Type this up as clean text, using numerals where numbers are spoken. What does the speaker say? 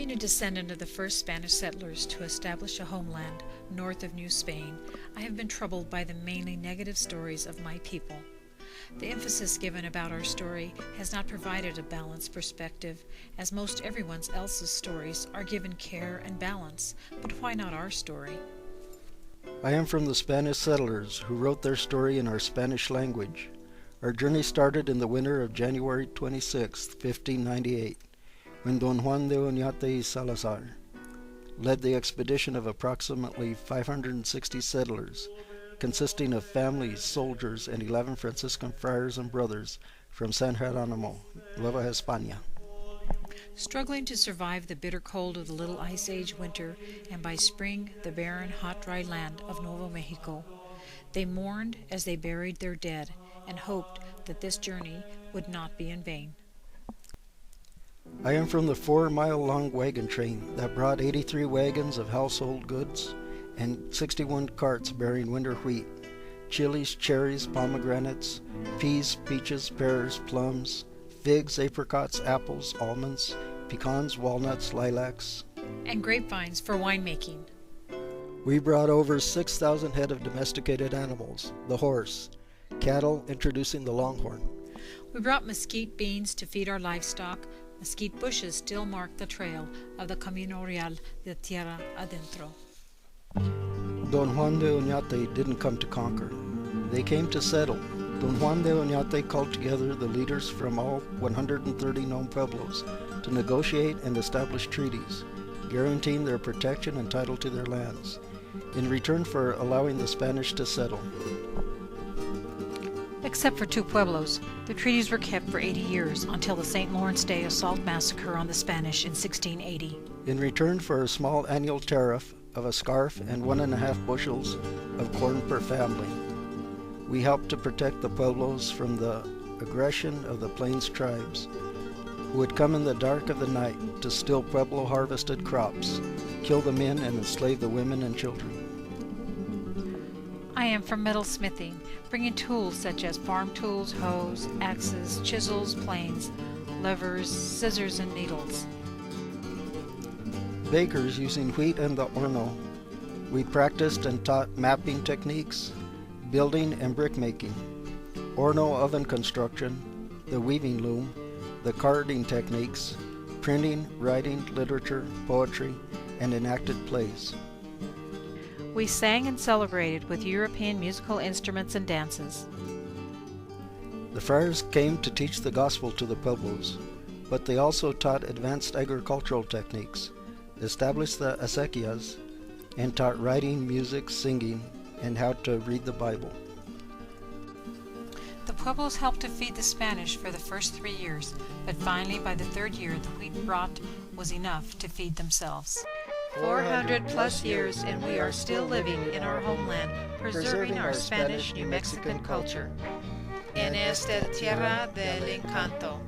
Being a descendant of the first Spanish settlers to establish a homeland north of New Spain, I have been troubled by the mainly negative stories of my people. The emphasis given about our story has not provided a balanced perspective, as most everyone else's stories are given care and balance, but why not our story? I am from the Spanish settlers who wrote their story in our Spanish language. Our journey started in the winter of January 26, 1598, when Don Juan de Oñate y Salazar led the expedition of approximately 560 settlers, consisting of families, soldiers, and 11 Franciscan friars and brothers from San Jerónimo, Nueva España. Struggling to survive the bitter cold of the Little Ice Age winter, and by spring the barren, hot, dry land of Nuevo Mexico, they mourned as they buried their dead and hoped that this journey would not be in vain. I am from the 4-mile-long wagon train that brought 83 wagons of household goods and 61 carts bearing winter wheat, chilies, cherries, pomegranates, peas, peaches, pears, plums, figs, apricots, apples, almonds, pecans, walnuts, lilacs, and grapevines for winemaking. We brought over 6,000 head of domesticated animals, the horse, cattle, introducing the longhorn. We brought mesquite beans to feed our livestock. Mesquite bushes still mark the trail of the Camino Real de Tierra Adentro. Don Juan de Oñate didn't come to conquer. They came to settle. Don Juan de Oñate called together the leaders from all 130 known pueblos to negotiate and establish treaties, guaranteeing their protection and title to their lands, in return for allowing the Spanish to settle. Except for 2 pueblos, the treaties were kept for 80 years until the St. Lawrence Day Assault Massacre on the Spanish in 1680. In return for a small annual tariff of a scarf and 1.5 bushels of corn per family, we helped to protect the pueblos from the aggression of the Plains tribes, who would come in the dark of the night to steal pueblo harvested crops, kill the men, and enslave the women and children. I am from metalsmithing, bringing tools such as farm tools, hoes, axes, chisels, planes, levers, scissors, and needles. Bakers using wheat and the horno, we practiced and taught mapping techniques, building and brick making, horno oven construction, the weaving loom, the carding techniques, printing, writing, literature, poetry, and enacted plays. We sang and celebrated with European musical instruments and dances. The friars came to teach the gospel to the pueblos, but they also taught advanced agricultural techniques, established the acequias, and taught writing, music, singing, and how to read the Bible. The pueblos helped to feed the Spanish for the first 3 years, but finally by the 3rd year the wheat brought was enough to feed themselves. 400 plus years and we are still living in our homeland, preserving our Spanish New Mexican culture. En esta tierra del encanto.